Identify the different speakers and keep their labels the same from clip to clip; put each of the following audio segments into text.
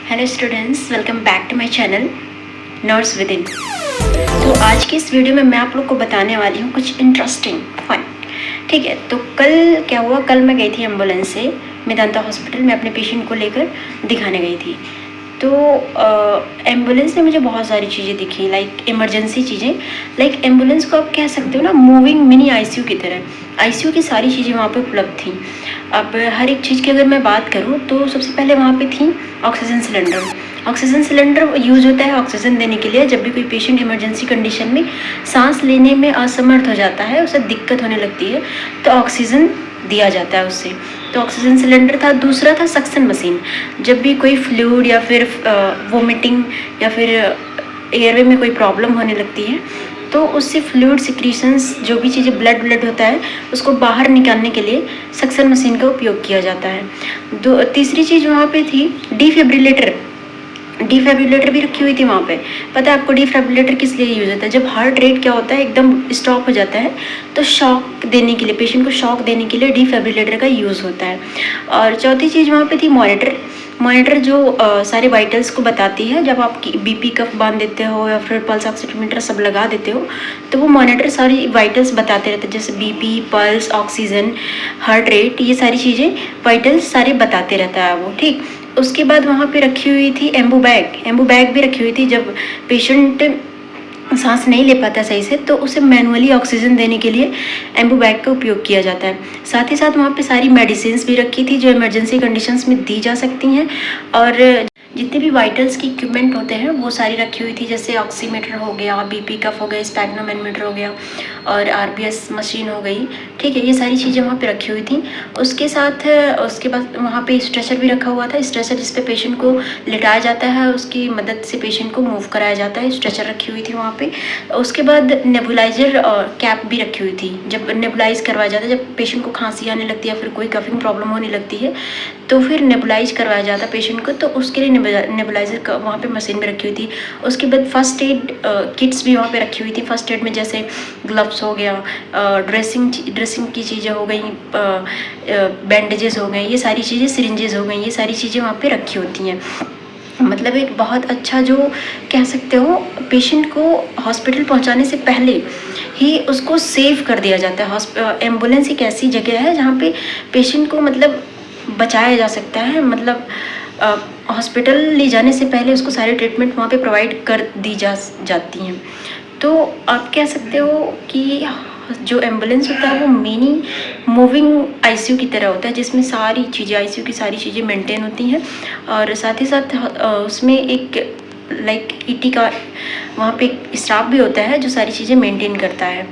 Speaker 1: Hello students, welcome back to my channel nurse within. तो आज की इस वीडियो में मैं आप लोग को बताने वाली हूँ कुछ इंटरेस्टिंग फन। ठीक है, तो कल क्या हुआ, कल मैं गई थी एम्बुलेंस से मेदांता हॉस्पिटल में अपने पेशेंट को लेकर दिखाने गई थी। तो एम्बुलेंस में मुझे बहुत सारी चीज़ें दिखी, लाइक इमरजेंसी चीज़ें। लाइक एम्बुलेंस को आप कह सकते हो ना मूविंग मिनी आईसीयू की तरह। आईसीयू की सारी चीज़ें वहाँ पे उपलब्ध थी। अब हर एक चीज़ की अगर मैं बात करूँ तो सबसे पहले वहाँ पे थी oxygen cylinder. Oxygen cylinder use होता है ऑक्सीजन देने के लिए जब भी कोई पेशेंट इमरजेंसी कंडीशन में सांस लेने में असमर्थ हो जाता है, उसे दिक्कत होने लगती है, तो ऑक्सीजन दिया जाता है उससे। तो ऑक्सीजन सिलेंडर था। दूसरा था सक्शन मशीन। जब भी कोई फ्लूइड या फिर वोमिटिंग या फिर एयरवे में कोई प्रॉब्लम होने लगती है तो उससे फ्लूइड सिक्रीशंस, जो भी चीज़ें ब्लड होता है उसको बाहर निकालने के लिए सक्शन मशीन का उपयोग किया जाता है। तीसरी चीज़ वहाँ पे थी डिफिब्रिलेटर। डिफिब्रिलेटर भी रखी हुई थी वहाँ पे। पता है आपको डिफिब्रिलेटर किस लिए यूज़ होता है? जब हार्ट रेट क्या होता है एकदम स्टॉप हो जाता है तो शॉक देने के लिए, पेशेंट को शॉक देने के लिए डिफिब्रिलेटर का यूज़ होता है। और चौथी चीज़ वहाँ पे थी मॉनिटर। मॉनिटर जो सारे वाइटल्स को बताती है। जब आप बीपी कफ बांध देते हो या फिर पल्स ऑक्सीमीटर सब लगा देते हो तो वो मॉनिटर सारी वाइटल्स बताते रहते हैं, जैसे BP, pulse, oxygen, heart rate, ये सारी चीज़ें वाइटल्स सारे बताते रहता है वो। ठीक, उसके बाद वहाँ पे रखी हुई थी एम्बू बैग। एम्बू बैग भी रखी हुई थी। जब पेशेंट सांस नहीं ले पाता सही से तो उसे मैनुअली ऑक्सीजन देने के लिए एम्बू बैग का उपयोग किया जाता है। साथ ही साथ वहाँ पे सारी मेडिसिन्स भी रखी थी जो इमरजेंसी कंडीशंस में दी जा सकती हैं। और जितने भी वाइटल्स की इक्विपमेंट होते हैं वो सारी रखी हुई थी, जैसे ऑक्सीमीटर हो गया, बीपी कफ हो गया, स्पैग्नोमेनमीटर हो गया और आरबीएस मशीन हो गई। ठीक है, ये सारी चीज़ें वहाँ पे रखी हुई थी। उसके साथ उसके बाद वहाँ पे स्ट्रेचर भी रखा हुआ था। स्ट्रेचर जिस पे पेशेंट को लिटाया जाता है, उसकी मदद से पेशेंट को मूव कराया जाता है। स्ट्रेचर रखी हुई थी वहाँ पे। उसके बाद नेबुलाइजर कैप भी रखी हुई थी। जब नेबुलाइज करवाया जाता है, जब पेशेंट को खांसी आने लगती है या फिर कोई कफिंग प्रॉब्लम होने लगती है तो फिर नेबुलाइज करवाया जाता है पेशेंट को, तो उसके लिए नेबुलाइजर का वहाँ पे मशीन भी रखी हुई थी। उसके बाद फर्स्ट एड किट्स भी वहाँ पे रखी हुई थी। फर्स्ट एड में जैसे ग्लव्स हो गया, ड्रेसिंग की चीज़ें हो गई, बैंडेजेस हो गए, ये सारी चीज़ें, सिरिंजेस हो गई, ये सारी चीज़ें वहाँ पे रखी होती हैं। मतलब एक बहुत अच्छा, जो कह सकते हो, पेशेंट को हॉस्पिटल पहुंचाने से पहले ही उसको सेव कर दिया जाता है। एम्बुलेंस एक ऐसी जगह है जहाँ पे पेशेंट को मतलब बचाया जा सकता है। मतलब हॉस्पिटल ले जाने से पहले उसको सारे ट्रीटमेंट वहाँ पे प्रोवाइड कर दी जाती हैं। तो आप कह सकते हो कि जो एम्बुलेंस होता है वो मिनी मूविंग आईसीयू की तरह होता है, जिसमें सारी चीज़ें, आईसीयू की सारी चीज़ें मेंटेन होती हैं। और साथ ही साथ उसमें एक लाइक ईटी का वहाँ पे एक स्टाफ भी होता है जो सारी चीज़ें मेंटेन करता है,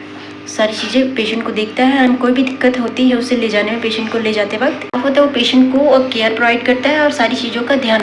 Speaker 1: सारी चीज़ें पेशेंट को देखता है। एंड कोई भी दिक्कत होती है उसे ले जाने में, पेशेंट को ले जाते वक्त होता है, वो पेशेंट को केयर प्रोवाइड करता है और सारी चीज़ों का ध्यान